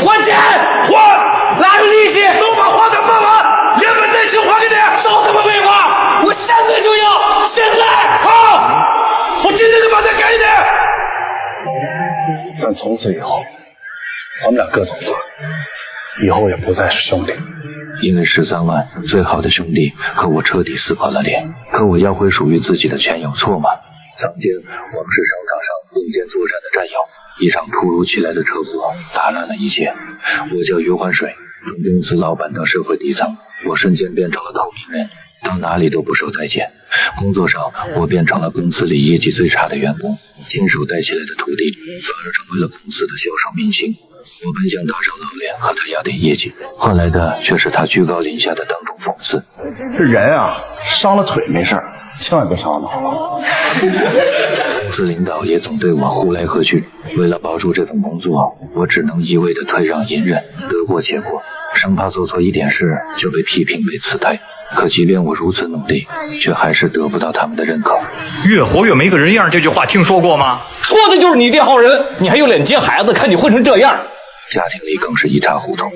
还钱！还！哪有利息？都把话给办完，连本带息还给你。少他妈废话！我现在就要！现在！好，我今天就把它给你。但从此以后，我们俩各走各的，以后也不再是兄弟。因为13万，最好的兄弟和我彻底撕破了脸。可我要回属于自己的钱有错吗？曾经我们是商场上并肩作战的战友，一场突如其来的车祸打乱了一切。我叫于欢水，从公司老板到社会底层，我瞬间变成了透明人，到哪里都不受待见。工作上，我变成了公司里业绩最差的员工，亲手带起来的徒弟反而成为了公司的销售明星。我本想打上老脸和他压点业绩，换来的却是他居高临下的当众讽刺。这人啊，伤了腿没事儿，千万别伤脑了。公司领导也总对我呼来喝去，为了保住这份工作，我只能一味的退让隐忍，得过且过，生怕做错一点事就被批评被辞退。可即便我如此努力，却还是得不到他们的认可。越活越没个人样，这句话听说过吗？说的就是你这号人，你还有脸接孩子？看你混成这样，家庭里更是一塌糊涂。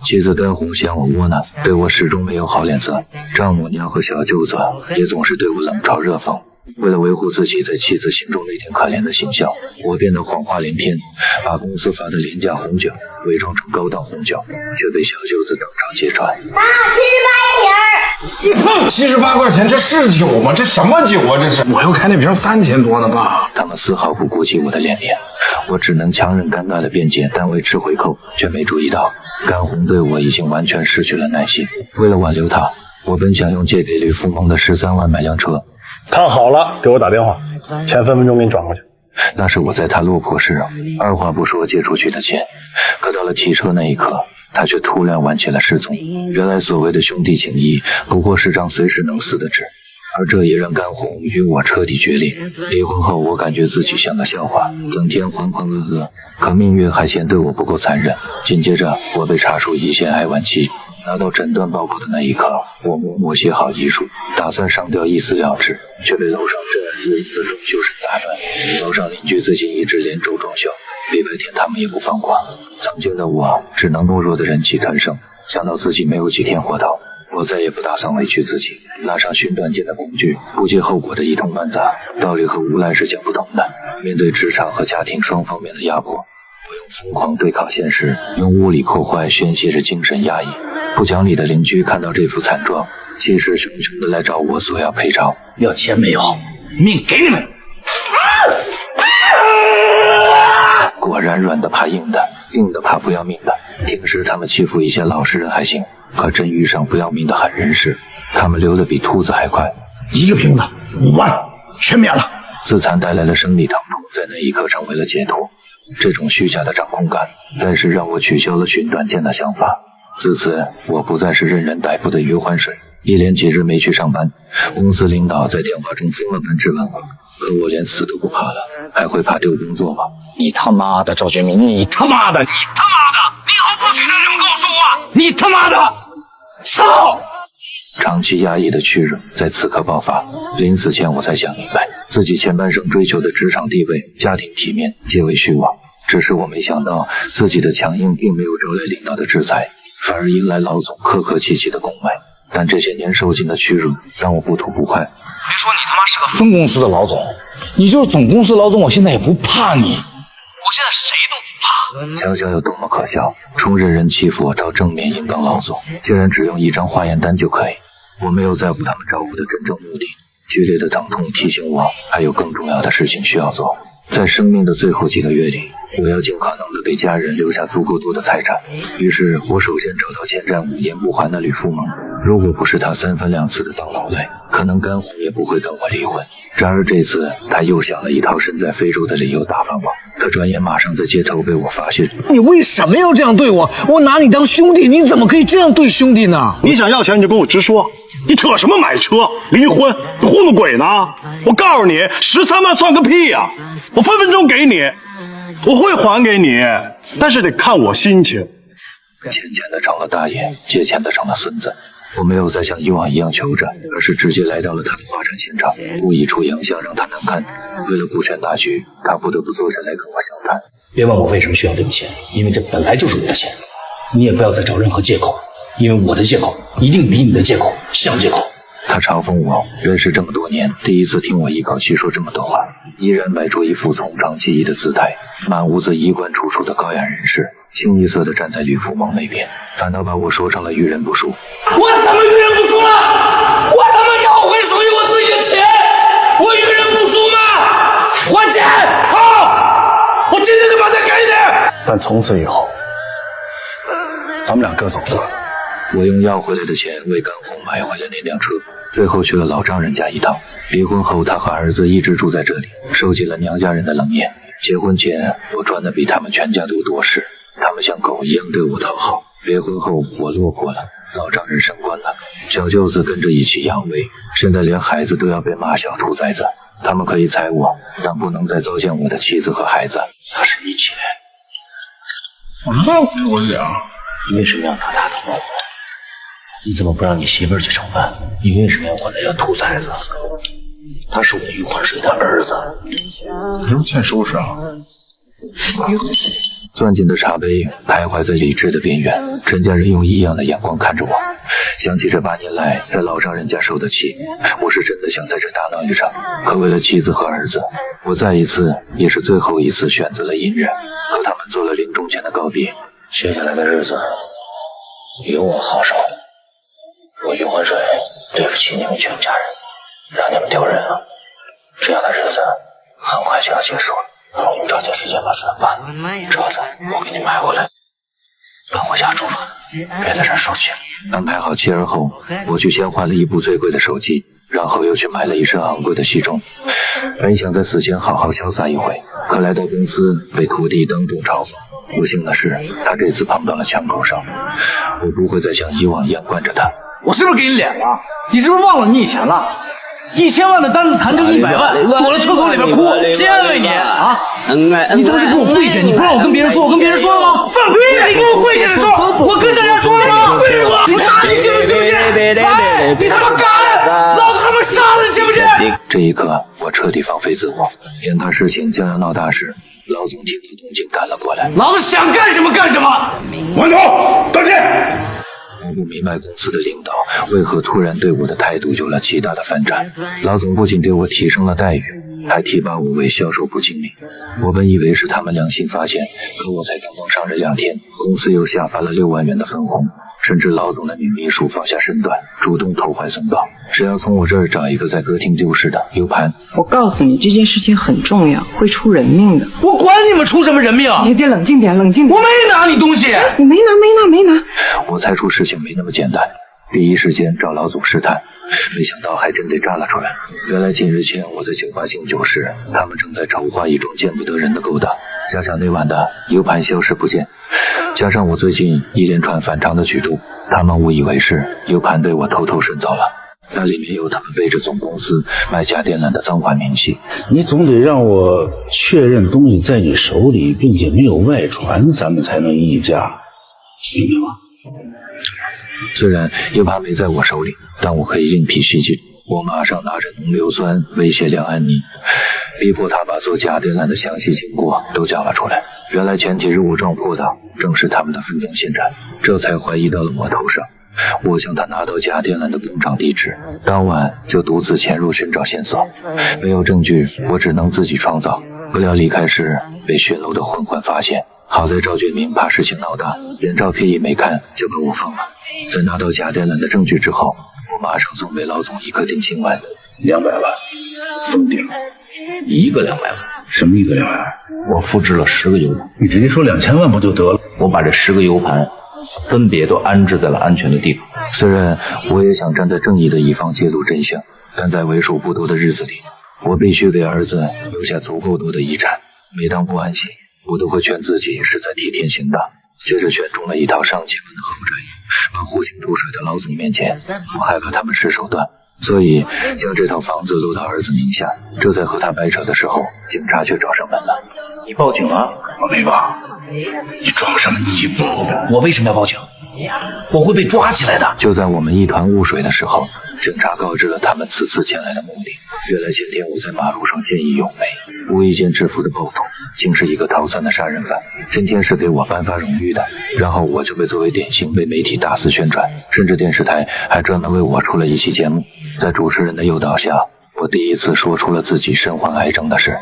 妻子丹红嫌我窝囊，对我始终没有好脸色。丈母娘和小舅子也总是对我冷嘲热讽。为了维护自己在妻子心中那点可怜的形象，我变得谎话连篇，把公司发的廉价红酒伪装成高档红酒，却被小舅子当场揭穿。爸，78一瓶78块钱，这是酒吗？这什么酒啊？这是！我要开那瓶3000多呢，爸。他们丝毫不顾及我的脸面，我只能强忍尴尬的辩解，但为吃回扣，却没注意到甘红对我已经完全失去了耐心。为了挽留他，我本想用借给吕富蒙的13万买辆车。看好了，给我打电话，钱分分钟给你转过去。那是我在他落魄时二话不说借出去的钱，可到了提车那一刻，他却突然玩起了失踪。原来所谓的兄弟情谊，不过是张随时能撕的纸，而这也让甘红与我彻底决裂。离婚后，我感觉自己像个笑话，整天浑浑噩噩，可命运还嫌对我不够残忍。紧接着，我被查出胰腺癌晚期。拿到诊断报告的那一刻，我默默写好遗书，打算上吊一死了之，却被楼上这日的装修声打断。楼上邻居最近一直连轴装修，礼拜天他们也不放过。曾经的我只能懦弱的忍气吞声，想到自己没有几天活头，我再也不打算委屈自己，拉上寻短见的工具，不计后果的一通乱砸。道理和无赖是讲不通的，面对职场和家庭双方面的压迫，我用疯狂对抗现实，用物理破坏宣泄着精神压抑。不讲理的邻居看到这副惨状，气势汹汹的来找我索要赔偿。要钱没有？命给你们！果然软的怕硬的，硬的怕不要命的。平时他们欺负一些老实人还行，可真遇上不要命的狠人时，他们溜得比秃子还快。一个瓶子5万，全免了。自残带来的生理疼痛，在那一刻成为了解脱。这种虚假的掌控感，暂时让我取消了寻短见的想法。自此，我不再是任人逮捕的于欢水。一连几日没去上班，公司领导在电话中疯了般质问我，可我连死都不怕了，还会怕丢工作吗？你他妈的赵觉明，你他妈的，你他妈的，你以后不许再这么告诉我！你他妈的，操！长期压抑的屈辱在此刻爆发。临死前，我才想明白，自己前半生追求的职场地位、家庭体面，皆为虚妄。只是我没想到，自己的强硬并没有招来领导的制裁，反而迎来老总客客气气的恭维。但这些年受尽的屈辱，让我不吐不快。别说你他妈是个分公司的老总，你就是总公司老总，我现在也不怕你。我现在谁都不怕。想想有多么可笑，从任人欺负到正面引导老总，竟然只用一张化验单就可以。我没有在乎他们照顾的真正目的，剧烈的疼痛提醒我，还有更重要的事情需要做。在生命的最后几个月里，我要尽可能的给家人留下足够多的财产。于是我首先找到欠债5年不还的吕富蒙，如果不是他3番2次的当老赖，可能甘红也不会跟我离婚。然而这次他又想了一套身在非洲的理由打发我，他转眼马上在街头被我发现。你为什么要这样对我？我拿你当兄弟，你怎么可以这样对兄弟呢？你想要钱你就跟我直说，你扯什么买车离婚？你糊弄鬼呢？我告诉你，13万算个屁呀！我分分钟给你，我会还给你，但是得看我心情。欠钱的成了大爷，借钱的成了孙子。我没有再像以往一样求着，而是直接来到了他的华产现场，故意出洋相让他难堪。为了顾全大局，他不得不坐下来跟我详谈。别问我为什么需要这笔钱，因为这本来就是我的钱。你也不要再找任何借口，因为我的借口一定比你的借口像借口。他嘲讽我，认识这么多年，第一次听我一口气说这么多话，依然摆出一副从长计议的姿态，满屋子衣冠楚楚的高雅人士，清一色的站在吕福蒙那边，反倒把我说成了遇人不淑。我他妈遇人不淑了！我他妈要回属于我自己的钱！我遇人不淑吗？还钱！好，我今天就把它给你。但从此以后，咱们俩各走各的。我用要回来的钱为甘红买回了那辆车，最后去了老丈人家一趟。离婚后，他和儿子一直住在这里，受尽了娘家人的冷眼。结婚前，我赚的比他们全家都多是，他们像狗一样对我讨好。离婚后，我落魄了，老丈人升官了，小舅子跟着一起扬威，现在连孩子都要被骂小兔崽子。他们可以踩我，但不能再糟践我的妻子和孩子。他是一切。我知道我讲，你为什么要拿他当老婆？你怎么不让你媳妇儿去上班？你为什么要管他叫兔崽子？他是我余欢水的儿子。有钱收拾啊！攥紧的茶杯徘徊在理智的边缘，陈家人用异样的眼光看着我。想起这8年来在老丈人家受的气，我是真的想在这大闹一场。可为了妻子和儿子，我再一次也是最后一次选择了隐忍，和他们做了临终前的告别。接下来的日子由我好受。我余欢水对不起你们全家人，让你们丢人啊！这样的日子很快就要结束了，我们抓紧时间把这个办了。车子我给你买回来，搬回家住吧，别在这儿受气了。安排好妻儿后，我去先换了一部最贵的手机，然后又去买了一身昂贵的西装。本想在死前好好潇洒一回，可来到公司被徒弟当众嘲讽。不幸的是，他这次碰到了枪口上，我不会再像以往一样惯着他。我是不是给你脸了？你是不是忘了你以前了？1000万的单子谈成100万，躲在厕所里边哭，谁安慰你啊？你当时给我跪下，你不让我跟别人说，我跟别人说了吗？放屁！你给我跪下的时候，我跟大家说了吗？跪我！你打你信不信？来，你他妈敢！老子他妈杀了你信不信？这一刻，我彻底放飞自我，眼看事情将要闹大时，老总听到动静赶了过来。老子想干什么干什么！顽童，道歉！我不明白公司的领导为何突然对我的态度有了极大的反转。老总不仅对我提升了待遇，还提拔我为销售部经理。我本以为是他们良心发现，可我才刚刚上任2天，公司又下发了6万元的分红。甚至老总的女秘书放下身段，主动投怀送抱，只要从我这儿找一个在歌厅丢失的 U 盘。我告诉你，这件事情很重要，会出人命的。我管你们出什么人命！你得冷静点，冷静点。我没拿你东西，你没拿。我猜出事情没那么简单，第一时间找老总试探，没想到还真得炸了出来。原来几日前我在酒吧敬酒时，他们正在筹划一桩见不得人的勾当，加上那晚的 U 盘消失不见，加上我最近一连串反常的举动，他们误以为是 U 盘被我偷偷顺走了。那里面有他们背着总公司卖假电缆的脏话明细。你总得让我确认东西在你手里，并且没有外传，咱们才能议价，明白吗？虽然 U 盘没在我手里，但我可以另辟蹊径。我马上拿着浓硫酸威胁梁安妮，逼迫她把做假电缆的详细经过都讲了出来。原来前体日误撞破的正是他们的分赃陷占，这才怀疑到了我头上。我向他拿到假电缆的工厂地址，当晚就独自潜入寻找线索。没有证据，我只能自己创造。不料离开时被巡逻的混混发现，好在赵俊明怕事情闹大，连照片也没看就把我放了。在拿到假电缆的证据之后，我马上送给老总一颗定心丸，200万，封顶。一个200万？什么一个200万？我复制了10个 U 盘，你直接说2000万不就得了？我把这10个 U 盘分别都安置在了安全的地方。虽然我也想站在正义的一方揭露真相，但在为数不多的日子里，我必须给儿子留下足够多的遗产。每当不安心，我都会劝自己是在替天行道。接着选中了一套上千万的豪宅，把呼星吐水的老总面前，我害怕他们使手段，所以将这套房子落到儿子名下。这在和他掰扯的时候，警察却找上门了。你报警了？我没报。你装什么你报的？我为什么要报警？我会被抓起来的。就在我们一团雾水的时候，警察告知了他们此次前来的目的。原来前天我在马路上见义勇为，无意间制服的暴徒竟是一个逃窜的杀人犯。今天是给我颁发荣誉的，然后我就被作为典型被媒体大肆宣传，甚至电视台还专门为我出了一期节目。在主持人的诱导下，我第一次说出了自己身患癌症的事。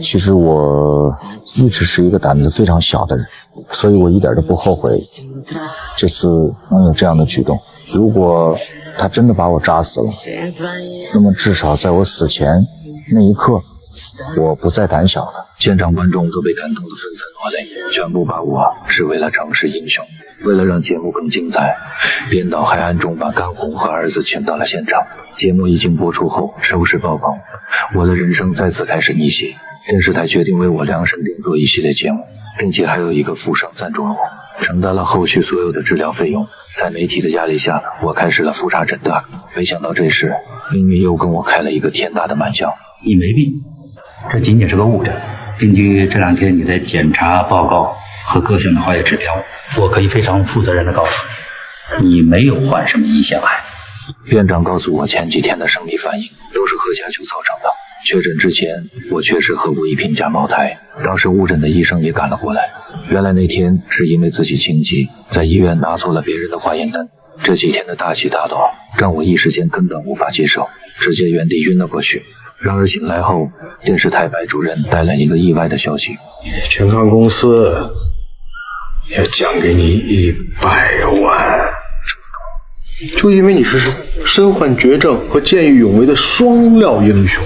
其实我一直是一个胆子非常小的人，所以我一点都不后悔这次能有这样的举动。如果他真的把我扎死了，那么至少在我死前那一刻，我不再胆小了。现场观众都被感动得纷纷落泪，全部把我视为了城市英雄。为了让节目更精彩，编导还暗中把甘红和儿子请到了现场。节目一经播出后，收视爆棚，我的人生再次开始逆袭。电视台决定为我量身定做一系列节目，并且还有一个富商赞助了我，承担了后续所有的治疗费用。在媒体的压力下，我开始了复查诊断。没想到这时，命运又跟我开了一个天大的玩笑。你没病，这仅仅是个误诊。根据这2天你的检查报告和各项的化验指标，我可以非常负责任地告诉你，你没有患什么胰腺癌。院长告诉我，前几天的生理反应都是喝下酒造成的。确诊之前，我确实喝过1瓶假茅台，当时误诊的医生也赶了过来。原来那天是因为自己情急，在医院拿错了别人的化验单。这几天的大起大落，让我一时间根本无法接受，直接原地晕了过去。然而醒来后，电视台白主任带来一个意外的消息：全康公司要奖给你100万，就因为你是身患绝症和见义勇为的双料英雄，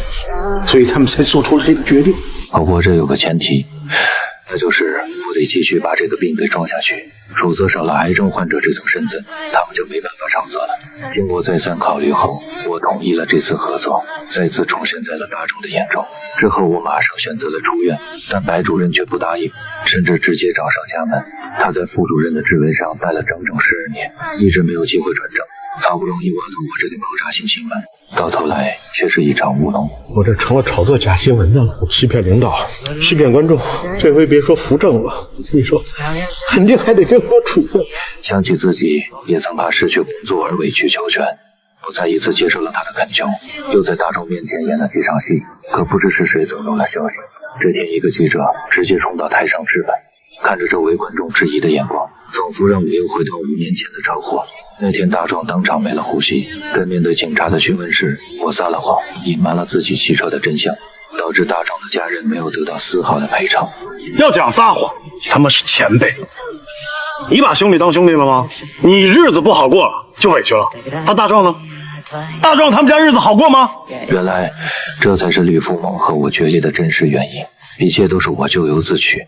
所以他们才做出了这个决定。不过这有个前提，那就是我得继续把这个病给装下去，否则少了癌症患者这层身份，他们就没办法上色了。经过再三考虑后，我同意了这次合作，再次出现在了大众的眼中。之后我马上选择了出院，但白主任却不答应，甚至直接找上家门。他在副主任的职位上待了整整12年，一直没有机会转正。好不容易挖到我这个爆炸性新闻，到头来却是一场乌龙。我这成了炒作假新闻的了，欺骗领导，欺骗观众，这回别说扶正了，你说肯定还得给我处分。想起自己也曾怕失去工作而委曲求全，我再一次接受了他的恳求，又在大众面前演了几场戏。可不知是谁走漏了消息，这天一个记者直接冲到台上质问，看着周围观众质疑的眼光，仿佛让我又回到5年前的车祸。那天大壮当场没了呼吸，在面对警察的询问时，我撒了谎，隐瞒了自己汽车的真相，导致大壮的家人没有得到丝毫的赔偿。要讲撒谎，他们是前辈，你把兄弟当兄弟了吗？你日子不好过了就委屈了，大壮呢？大壮他们家日子好过吗？原来这才是吕富蒙和我决裂的真实原因，一切都是我咎由自取。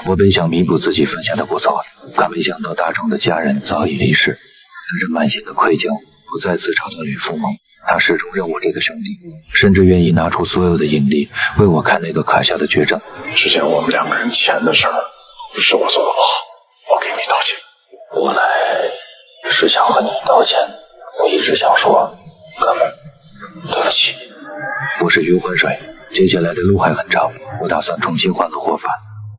我本想弥补自己犯下的过错，可没想到大壮的家人早已离世。带着满心的愧疚，我再次找到吕富蒙，他始终认我这个兄弟，甚至愿意拿出所有的引力为我看那个可笑的绝症。之前我们2个人钱的事儿，是我做的不好，我给你道歉。我来是想和你道歉，我一直想说，哥们，对不起。我是余欢水，接下来的路还很长，我打算重新换个活法。